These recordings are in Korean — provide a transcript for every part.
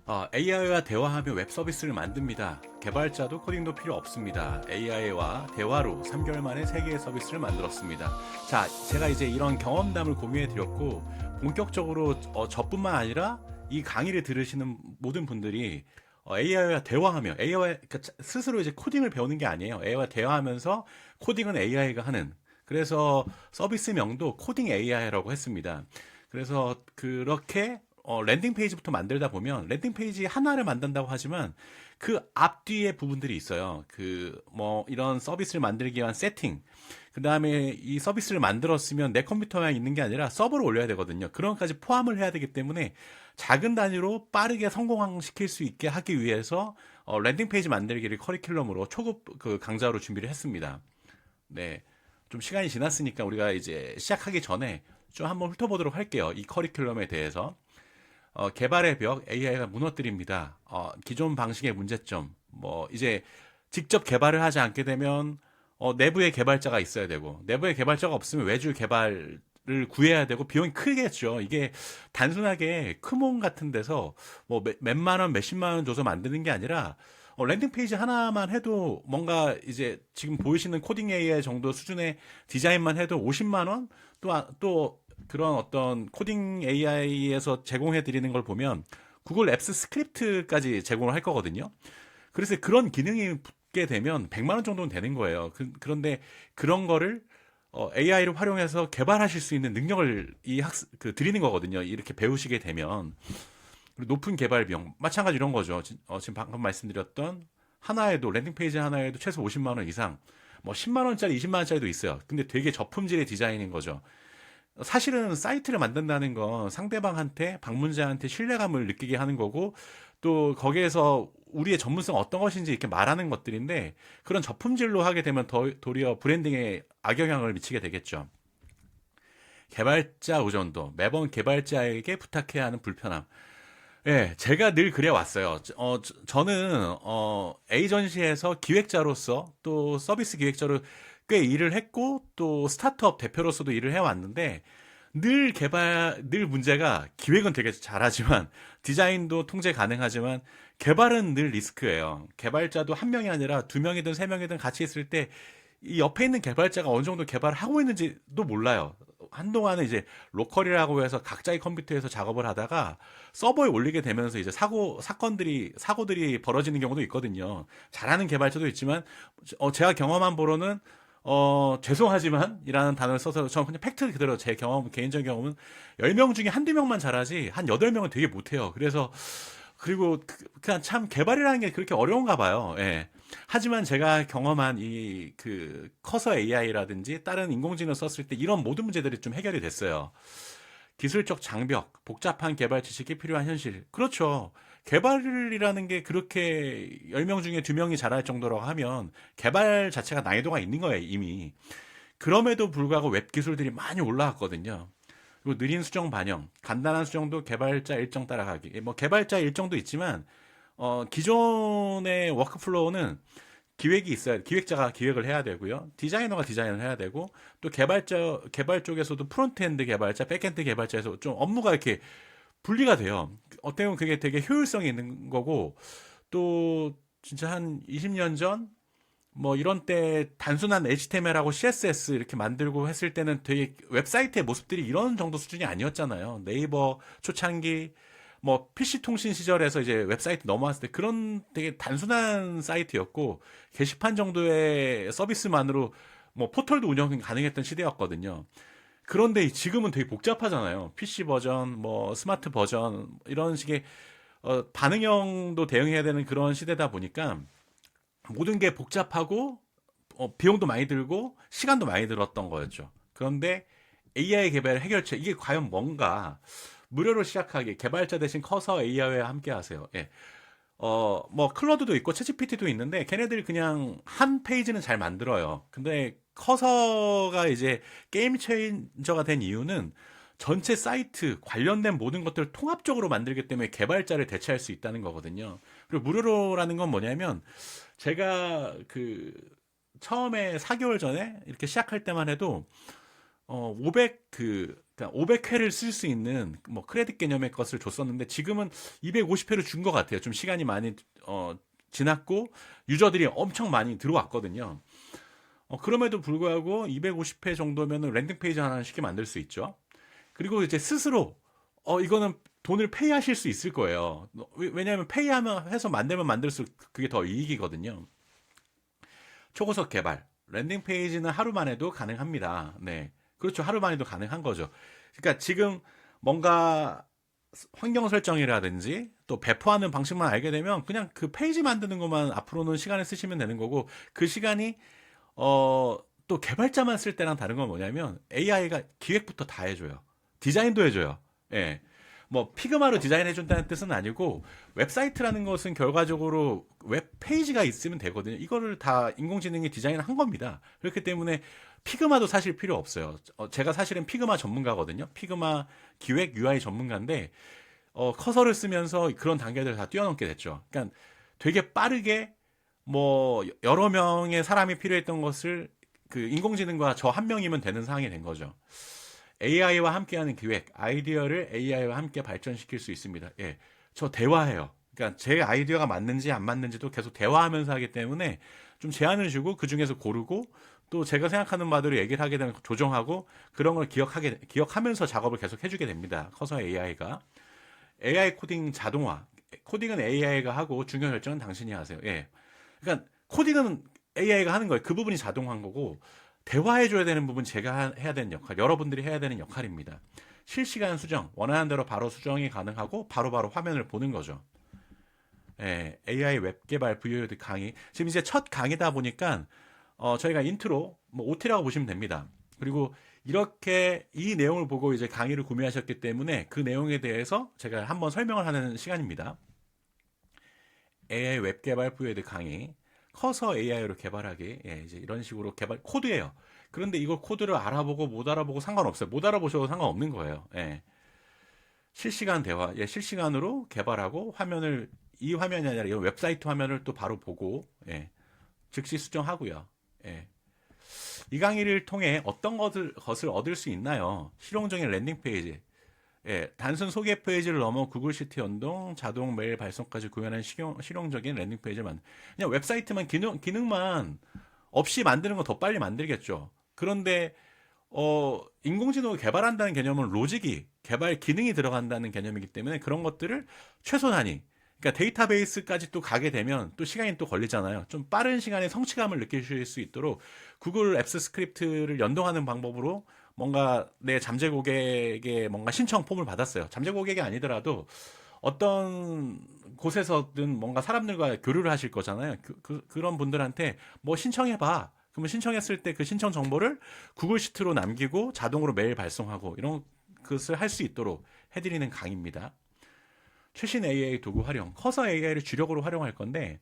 AI와 대화하며 웹 서비스를 만듭니다. 개발자도 코딩도 필요 없습니다. AI와 대화로 3개월 만에 3개의 서비스를 만들었습니다. 자, 제가 이제 이런 경험담을 공유해 드렸고, 본격적으로 저뿐만 아니라 이 강의를 들으시는 모든 분들이 AI와 대화하며, AI와 그러니까 스스로 이제 코딩을 배우는 게 아니에요. AI와 대화하면서 코딩은 AI가 하는. 그래서 서비스명도 코딩 AI라고 했습니다. 그래서 그렇게 랜딩 페이지부터 만들다 보면 랜딩 페이지 하나를 만든다고 하지만 그 앞뒤의 부분들이 있어요. 그 뭐 이런 서비스를 만들기 위한 세팅. 그다음에 이 서비스를 만들었으면 내 컴퓨터만 있는 게 아니라 서버로 올려야 되거든요. 그런 것까지 포함을 해야 되기 때문에 작은 단위로 빠르게 성공시킬 수 있게 하기 위해서 랜딩 페이지 만들기를 커리큘럼으로 초급 그 강좌로 준비를 했습니다. 네. 좀 시간이 지났으니까 우리가 이제 시작하기 전에 좀 한번 훑어보도록 할게요. 이 커리큘럼에 대해서. 개발의 벽 AI가 무너뜨립니다. 기존 방식의 문제점. 뭐 이제 직접 개발을 하지 않게 되면 내부에 개발자가 있어야 되고 내부에 개발자가 없으면 외주 개발을 구해야 되고 비용이 크겠죠. 이게 단순하게 크몬 같은 데서 뭐 몇만 원, 몇십만 원 줘서 만드는 게 아니라 랜딩 페이지 하나만 해도 뭔가 이제 지금 보이시는 코딩 AI 정도 수준의 디자인만 해도 50만 원? 또 그런 어떤 코딩 AI에서 제공해 드리는 걸 보면 구글 앱스 스크립트까지 제공을 할 거거든요. 그래서 그런 기능이 붙게 되면 100만 원 정도는 되는 거예요. 그런데 그런 거를 AI를 활용해서 개발하실 수 있는 능력을 드리는 거거든요. 이렇게 배우시게 되면. 그리고 높은 개발 비용. 마찬가지 이런 거죠. 지금 방금 말씀드렸던 하나에도, 랜딩 페이지 하나에도 최소 50만 원 이상, 뭐 10만 원짜리, 20만 원짜리도 있어요. 근데 되게 저품질의 디자인인 거죠. 사실은 사이트를 만든다는 건 상대방한테, 방문자한테 신뢰감을 느끼게 하는 거고, 또 거기에서 우리의 전문성 어떤 것인지 이렇게 말하는 것들인데, 그런 저품질로 하게 되면 도리어 브랜딩에 악영향을 미치게 되겠죠. 개발자 의존도, 매번 개발자에게 부탁해야 하는 불편함. 예, 제가 늘 그래 왔어요. 저는 에이전시에서 기획자로서 또 서비스 기획자로 꽤 일을 했고 또 스타트업 대표로서도 일을 해왔는데 늘 문제가 기획은 되게 잘하지만 디자인도 통제 가능하지만 개발은 늘 리스크예요. 개발자도 한 명이 아니라 두 명이든 세 명이든 같이 있을 때 이 옆에 있는 개발자가 어느 정도 개발을 하고 있는지도 몰라요. 한동안은 이제 로컬이라고 해서 각자의 컴퓨터에서 작업을 하다가 서버에 올리게 되면서 이제 사고들이 벌어지는 경우도 있거든요. 잘하는 개발자도 있지만, 제가 경험한 바로는, 죄송하지만, 이라는 단어를 써서, 저는 그냥 팩트 그대로 개인적인 경험은 10명 중에 한두 명만 잘하지, 한 8명은 되게 못해요. 그리고 그냥 참 개발이라는 게 그렇게 어려운가 봐요. 예. 하지만 제가 경험한 커서 AI라든지 다른 인공지능 썼을 때 이런 모든 문제들이 좀 해결이 됐어요. 기술적 장벽, 복잡한 개발 지식이 필요한 현실. 그렇죠. 개발이라는 게 그렇게 10명 중에 2명이 잘할 정도라고 하면 개발 자체가 난이도가 있는 거예요, 이미. 그럼에도 불구하고 웹 기술들이 많이 올라왔거든요. 그리고 느린 수정 반영, 간단한 수정도 개발자 일정 따라가기. 뭐 개발자 일정도 있지만 기존의 워크플로우는 기획이 있어야 기획자가 기획을 해야 되고요. 디자이너가 디자인을 해야 되고 또 개발 쪽에서도 프론트엔드 개발자, 백엔드 개발자에서 좀 업무가 이렇게 분리가 돼요. 어떻게 보면 그게 되게 효율성이 있는 거고 또 진짜 한 20년 전 뭐 이런 때 단순한 HTML하고 CSS 이렇게 만들고 했을 때는 되게 웹사이트의 모습들이 이런 정도 수준이 아니었잖아요. 네이버 초창기 뭐 PC 통신 시절에서 이제 웹사이트 넘어왔을 때 그런 되게 단순한 사이트였고 게시판 정도의 서비스만으로 뭐 포털도 운영 가능했던 시대였거든요. 그런데 지금은 되게 복잡하잖아요. PC 버전, 뭐 스마트 버전 이런 식의 반응형도 대응해야 되는 그런 시대다 보니까 모든 게 복잡하고 비용도 많이 들고 시간도 많이 들었던 거였죠. 그런데 AI 개발 해결책 이게 과연 뭔가 무료로 시작하기 개발자 대신 커서 AI와 함께 하세요. 예. 뭐 클로드도 있고 챗GPT도 있는데 걔네들이 그냥 한 페이지는 잘 만들어요. 근데 커서가 이제 게임 체인저가 된 이유는 전체 사이트 관련된 모든 것들을 통합적으로 만들기 때문에 개발자를 대체할 수 있다는 거거든요. 그리고 무료로라는 건 뭐냐면 제가 처음에 4개월 전에 이렇게 시작할 때만 해도 그러니까 500회를 쓸 수 있는 뭐 크레딧 개념의 것을 줬었는데 지금은 250회를 준 것 같아요. 좀 시간이 많이 지났고 유저들이 엄청 많이 들어왔거든요. 그럼에도 불구하고 250회 정도면은 랜딩 페이지 하나 쉽게 만들 수 있죠. 그리고 이제 스스로 이거는 돈을 페이하실 수 있을 거예요. 왜냐하면 페이하면 해서 만들면 만들수록 그게 더 이익이거든요. 초고속 개발, 랜딩 페이지는 하루만 해도 가능합니다. 네, 그렇죠. 하루만 해도 가능한 거죠. 그러니까 지금 뭔가 환경 설정이라든지 또 배포하는 방식만 알게 되면 그냥 그 페이지 만드는 것만 앞으로는 시간을 쓰시면 되는 거고 그 시간이 또 개발자만 쓸 때랑 다른 건 뭐냐면 AI가 기획부터 다 해줘요. 디자인도 해줘요. 예. 뭐 피그마로 디자인해준다는 뜻은 아니고 웹사이트라는 것은 결과적으로 웹페이지가 있으면 되거든요. 이거를 다 인공지능이 디자인을 한 겁니다. 그렇기 때문에 피그마도 사실 필요 없어요. 제가 사실은 피그마 전문가거든요. 피그마 기획 UI 전문가인데 커서를 쓰면서 그런 단계들을 다 뛰어넘게 됐죠. 그러니까 되게 빠르게 뭐 여러 명의 사람이 필요했던 것을 그 인공지능과 저 한 명이면 되는 상황이 된 거죠. AI와 함께하는 기획, 아이디어를 AI와 함께 발전시킬 수 있습니다. 예, 저 대화해요. 그러니까 제 아이디어가 맞는지 안 맞는지도 계속 대화하면서 하기 때문에 좀 제안을 주고 그 중에서 고르고 또 제가 생각하는 바대로 얘기를 하게 되면 조정하고 그런 걸 기억하면서 작업을 계속 해주게 됩니다. 커서 AI가 AI 코딩 자동화, 코딩은 AI가 하고 중요 결정은 당신이 하세요. 예, 그러니까 코딩은 AI가 하는 거예요. 그 부분이 자동화한 거고 대화해줘야 되는 부분 제가 해야 되는 역할, 여러분들이 해야 되는 역할입니다. 실시간 수정, 원하는 대로 바로 수정이 가능하고 바로바로 화면을 보는 거죠. 예, AI 웹 개발 VOD 강의. 지금 이제 첫 강의다 보니까 저희가 인트로 뭐 OT라고 보시면 됩니다. 그리고 이렇게 이 내용을 보고 이제 강의를 구매하셨기 때문에 그 내용에 대해서 제가 한번 설명을 하는 시간입니다. AI 웹 개발 VOD 강의. 커서 AI로 개발하기. 예, 이제 이런 식으로 개발 코드예요. 그런데 이걸 코드를 알아보고 못 알아보고 상관없어요. 못 알아보셔도 상관없는 거예요. 예. 실시간 대화, 예, 실시간으로 개발하고 화면을 이 화면이 아니라 이 웹사이트 화면을 또 바로 보고 예, 즉시 수정하고요. 예. 이 강의를 통해 어떤 것을 얻을 수 있나요? 실용적인 랜딩 페이지, 예, 단순 소개 페이지를 넘어 구글 시티 연동, 자동 메일 발송까지 구현한 실용적인 랜딩 페이지를 그냥 웹사이트만 기능만 없이 만드는 건 더 빨리 만들겠죠. 그런데 인공지능을 개발한다는 개념은 로직이 개발 기능이 들어간다는 개념이기 때문에 그런 것들을 최소 단위, 그러니까 데이터베이스까지 또 가게 되면 또 시간이 또 걸리잖아요. 좀 빠른 시간에 성취감을 느끼실 수 있도록 구글 앱스 스크립트를 연동하는 방법으로 뭔가 내 잠재 고객의 뭔가 신청 폼을 받았어요. 잠재 고객이 아니더라도 어떤 곳에서든 뭔가 사람들과 교류를 하실 거잖아요. 그런 분들한테 뭐 신청해봐. 그러면 신청했을 때 그 신청 정보를 구글 시트로 남기고 자동으로 메일 발송하고 이런 것을 할 수 있도록 해드리는 강의입니다. 최신 AI 도구 활용, 커서 AI를 주력으로 활용할 건데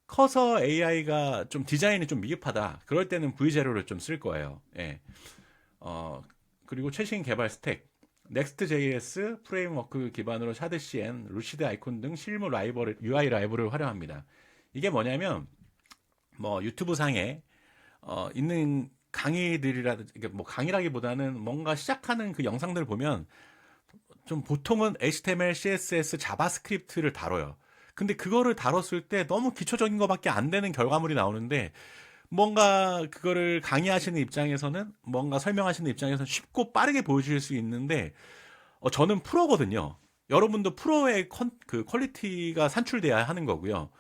커서 AI가 좀 디자인이 좀 미흡하다. 그럴 때는 V0를 좀 쓸 거예요. 예. 그리고 최신 개발 스택, Next.js 프레임워크 기반으로 샤드CN, 루시드 아이콘 등 실무 라이벌, UI 라이브를 활용합니다. 이게 뭐냐면 뭐 유튜브 상에 있는 강의들이라든지 뭐 강의라기보다는 뭔가 시작하는 그 영상들을 보면 좀 보통은 HTML, CSS, 자바스크립트를 다뤄요. 근데 그거를 다뤘을 때 너무 기초적인 것밖에 안 되는 결과물이 나오는데 뭔가 그거를 강의하시는 입장에서는 뭔가 설명하시는 입장에서는 쉽고 빠르게 보여줄 수 있는데 저는 프로거든요. 여러분도 프로의 그 퀄리티가 산출돼야 하는 거고요.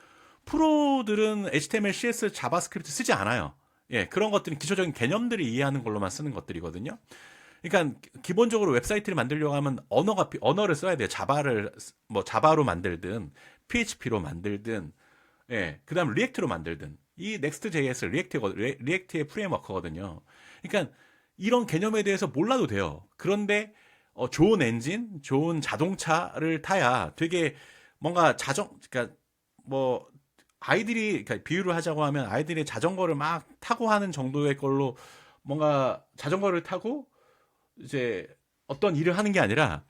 프로들은 HTML, CSS, 자바스크립트 쓰지 않아요. 예, 그런 것들은 기초적인 개념들을 이해하는 걸로만 쓰는 것들이거든요. 그러니까 기본적으로 웹사이트를 만들려고 하면 언어를 써야 돼요. 자바로 만들든 PHP로 만들든 예, 그다음 리액트로 만들든 이 Next.js 리액트의 프레임워크거든요. 그러니까 이런 개념에 대해서 몰라도 돼요. 그런데 좋은 엔진, 좋은 자동차를 타야 되게 뭔가 그러니까 뭐 아이들이 그러니까 비유를 하자고 하면 아이들이 자전거를 막 타고 하는 정도의 걸로 뭔가 자전거를 타고 이제 어떤 일을 하는 게 아니라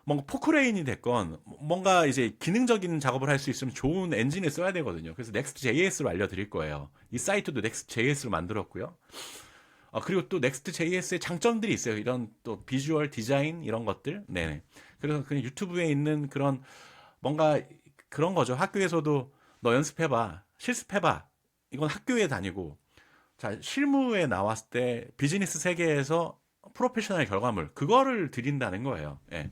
뭔가 포크레인이 됐건 뭔가 이제 기능적인 작업을 할 수 있으면 좋은 엔진을 써야 되거든요. 그래서 Next.js로 알려드릴 거예요. 이 사이트도 Next.js로 만들었고요. 그리고 또 Next.js의 장점들이 있어요. 이런 또 비주얼 디자인 이런 것들. 네네. 그래서 그냥 유튜브에 있는 그런 뭔가 그런 거죠. 학교에서도 너 연습해봐, 실습해봐. 이건 학교에 다니고, 자, 실무에 나왔을 때 비즈니스 세계에서 프로페셔널 결과물, 그거를 드린다는 거예요. 예.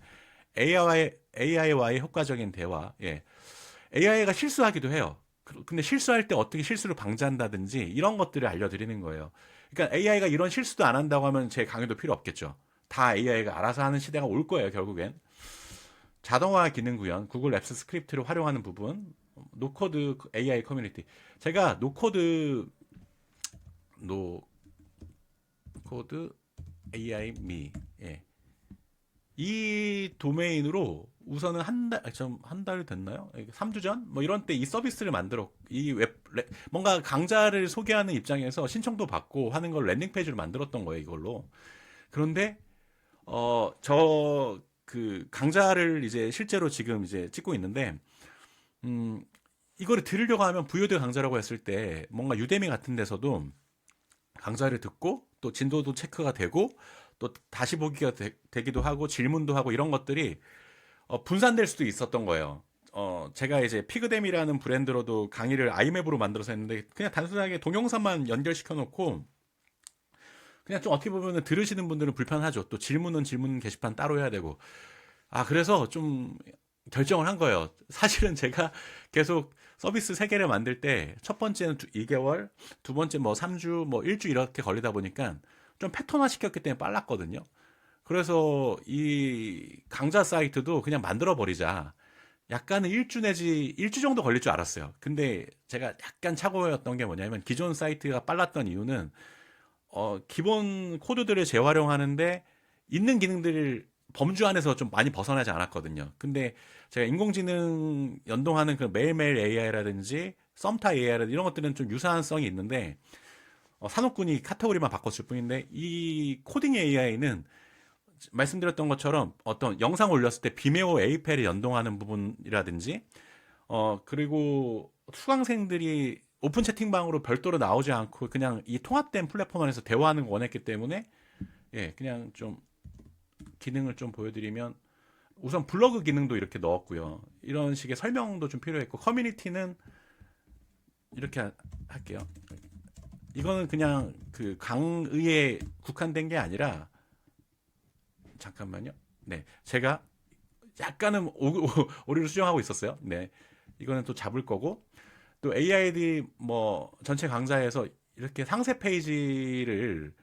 AI와의 효과적인 대화. 예. AI가 실수하기도 해요. 근데 실수할 때 어떻게 실수를 방지한다든지 이런 것들을 알려드리는 거예요. 그러니까 AI가 이런 실수도 안 한다고 하면 제 강의도 필요 없겠죠. 다 AI가 알아서 하는 시대가 올 거예요, 결국엔. 자동화 기능 구현, 구글 앱스 스크립트를 활용하는 부분, 노코드 AI 커뮤니티. 제가 노코드 AI 미. 예. 이 도메인으로 우선은 한 달 됐나요? 3주 전? 뭐 이런 때 이 서비스를 뭔가 강좌를 소개하는 입장에서 신청도 받고 하는 걸 랜딩 페이지를 만들었던 거예요, 이걸로. 그런데, 그 강좌를 이제 실제로 지금 이제 찍고 있는데, 음, 이거를 들으려고 하면 부유대 강좌라고 했을 때 뭔가 유대미 같은 데서도 강좌를 듣고 또 진도도 체크가 되고 또 다시 보기가 되기도 하고 질문도 하고 이런 것들이 분산될 수도 있었던 거예요. 제가 이제 피그댐이라는 브랜드로도 강의를 아이맵으로 만들어서 했는데 그냥 단순하게 동영상만 연결시켜 놓고 그냥 좀 어떻게 보면 들으시는 분들은 불편하죠. 또 질문은 질문 게시판 따로 해야 되고. 그래서 좀 결정을 한 거예요. 사실은 제가 계속 서비스 3개를 만들 때 첫 번째는 2개월, 두 번째 뭐 3주, 뭐 1주 이렇게 걸리다 보니까 좀 패턴화 시켰기 때문에 빨랐거든요. 그래서 이 강좌 사이트도 그냥 만들어 버리자. 약간은 1주 내지 1주 정도 걸릴 줄 알았어요. 근데 제가 약간 착오였던 게 뭐냐면 기존 사이트가 빨랐던 이유는 기본 코드들을 재활용하는데 있는 기능들을 범주 안에서 좀 많이 벗어나지 않았거든요. 근데 제가 인공지능 연동하는 그 매일매일 AI라든지 썸타 AI라든지 이런 것들은 좀 유사한 성이 있는데 산업군이 카테고리만 바꿨을 뿐인데 이 코딩 AI는 말씀드렸던 것처럼 어떤 영상 올렸을 때 비메오 에이펠에 연동하는 부분이라든지 그리고 수강생들이 오픈 채팅방으로 별도로 나오지 않고 그냥 이 통합된 플랫폼 안에서 대화하는 걸 원했기 때문에 예, 그냥 좀 기능을 좀 보여드리면 우선 블로그 기능도 이렇게 넣었고요. 이런 식의 설명도 좀 필요했고 커뮤니티는 이렇게 할게요. 이거는 그냥 그 강의에 국한된 게 아니라 잠깐만요. 네, 제가 약간은 오류를 수정하고 있었어요. 네, 이거는 또 잡을 거고 또 AID 뭐 전체 강좌에서 이렇게 상세 페이지를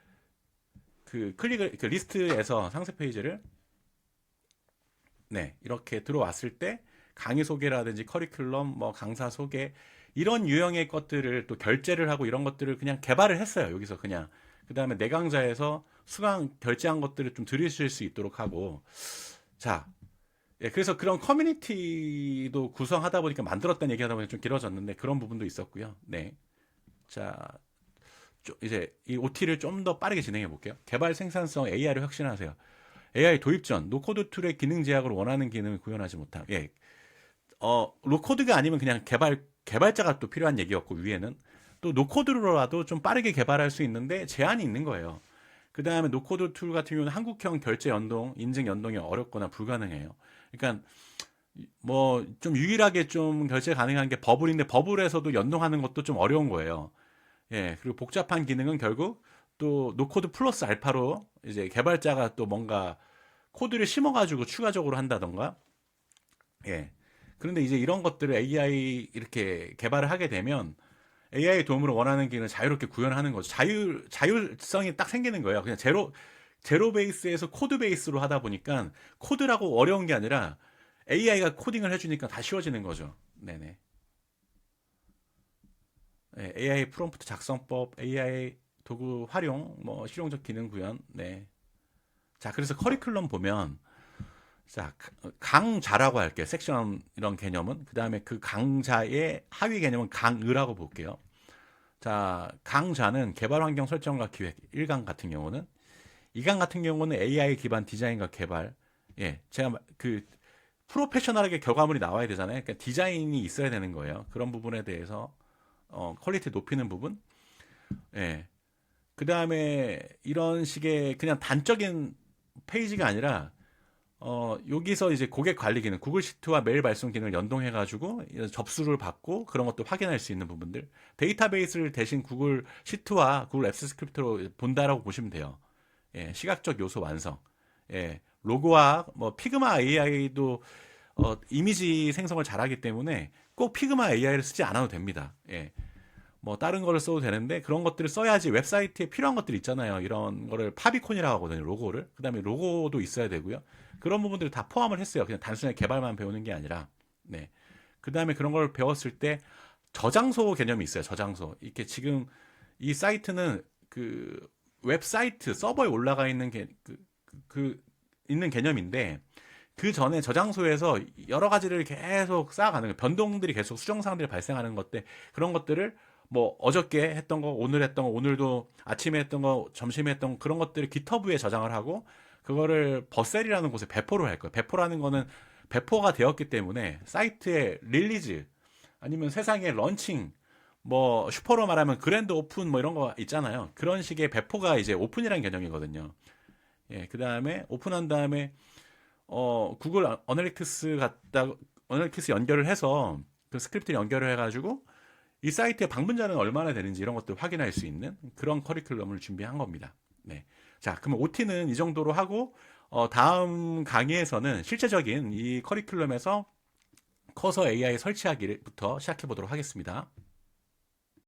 그 리스트에서 상세 페이지를 네, 이렇게 들어왔을 때 강의 소개라든지 커리큘럼, 뭐 강사 소개 이런 유형의 것들을 또 결제를 하고 이런 것들을 그냥 개발을 했어요. 여기서 그냥 그 다음에 내 강좌에서 수강 결제한 것들을 좀 들으실 수 있도록 하고 자, 예, 그래서 그런 커뮤니티도 구성하다 보니까 만들었다는 얘기하다 보니까 좀 길어졌는데 그런 부분도 있었고요. 네, 자 이제 이 OT를 좀 더 빠르게 진행해 볼게요. 개발 생산성 AI를 혁신하세요. AI 도입 전 노코드 툴의 기능 제약을 원하는 기능을 구현하지 못함. 예. 로코드가 아니면 그냥 개발자가 또 필요한 얘기였고 위에는 또 노코드로라도 좀 빠르게 개발할 수 있는데 제한이 있는 거예요. 그 다음에 노코드 툴 같은 경우는 한국형 결제 연동, 인증 연동이 어렵거나 불가능해요. 그러니까 뭐 좀 유일하게 좀 결제 가능한 게 버블인데 버블에서도 연동하는 것도 좀 어려운 거예요. 예, 그리고 복잡한 기능은 결국 또 노코드 플러스 알파로 이제 개발자가 또 뭔가 코드를 심어가지고 추가적으로 한다던가, 예. 그런데 이제 이런 것들을 AI 이렇게 개발을 하게 되면 AI 도움으로 원하는 기능을 자유롭게 구현하는 거죠. 자율성이 딱 생기는 거예요. 그냥 제로 베이스에서 코드 베이스로 하다 보니까 코드라고 어려운 게 아니라 AI가 코딩을 해주니까 다 쉬워지는 거죠. 네네. 네, AI 프롬프트 작성법, AI 도구 활용, 뭐 실용적 기능 구현. 네. 자, 그래서 커리큘럼 보면 자, 강좌라고 할게요. 섹션 이런 개념은. 그다음에 그 강좌의 하위 개념은 강의라고 볼게요. 자, 강좌는 개발 환경 설정과 기획 1강 같은 경우는 2강 같은 경우는 AI 기반 디자인과 개발. 예. 제가 그 프로페셔널하게 결과물이 나와야 되잖아요. 그러니까 디자인이 있어야 되는 거예요. 그런 부분에 대해서 퀄리티 높이는 부분. 예. 그 다음에 이런 식의 그냥 단적인 페이지가 아니라 여기서 이제 고객 관리 기능, 구글 시트와 메일 발송 기능을 연동해가지고 접수를 받고 그런 것도 확인할 수 있는 부분들. 데이터베이스를 대신 구글 시트와 구글 앱스 스크립트로 본다라고 보시면 돼요. 예, 시각적 요소 완성. 예, 로고와 뭐 피그마 AI도 이미지 생성을 잘하기 때문에 꼭 피그마 AI를 쓰지 않아도 됩니다. 예. 뭐 다른 거를 써도 되는데 그런 것들을 써야지 웹사이트에 필요한 것들 있잖아요. 이런 거를 파비콘이라고 하거든요. 로고를. 그다음에 로고도 있어야 되고요. 그런 부분들을 다 포함을 했어요. 그냥 단순히 개발만 배우는 게 아니라. 네. 그다음에 그런 걸 배웠을 때 저장소 개념이 있어요. 저장소. 이렇게 지금 이 사이트는 그 웹사이트 서버에 올라가 있는 있는 개념인데 그 전에 저장소에서 여러 가지를 계속 쌓아가는 거예요. 변동들이 계속 수정사항들이 발생하는 것들 그런 것들을 뭐 어저께 했던 거, 오늘 했던 거, 오늘도 아침에 했던 거, 점심에 했던 거 그런 것들을 깃허브에 저장을 하고 그거를 버셀이라는 곳에 배포를 할 거예요. 배포라는 거는 배포가 되었기 때문에 사이트의 릴리즈 아니면 세상의 런칭 뭐 슈퍼로 말하면 그랜드 오픈 뭐 이런 거 있잖아요. 그런 식의 배포가 이제 오픈이라는 개념이거든요. 예, 그 다음에 오픈한 다음에 구글 어널리틱스 연결을 해서 그 스크립트를 연결을 해가지고 이 사이트의 방문자는 얼마나 되는지 이런 것들 확인할 수 있는 그런 커리큘럼을 준비한 겁니다. 네. 자, 그러면 OT는 이 정도로 하고 다음 강의에서는 실제적인 이 커리큘럼에서 커서 AI 설치하기부터 시작해 보도록 하겠습니다.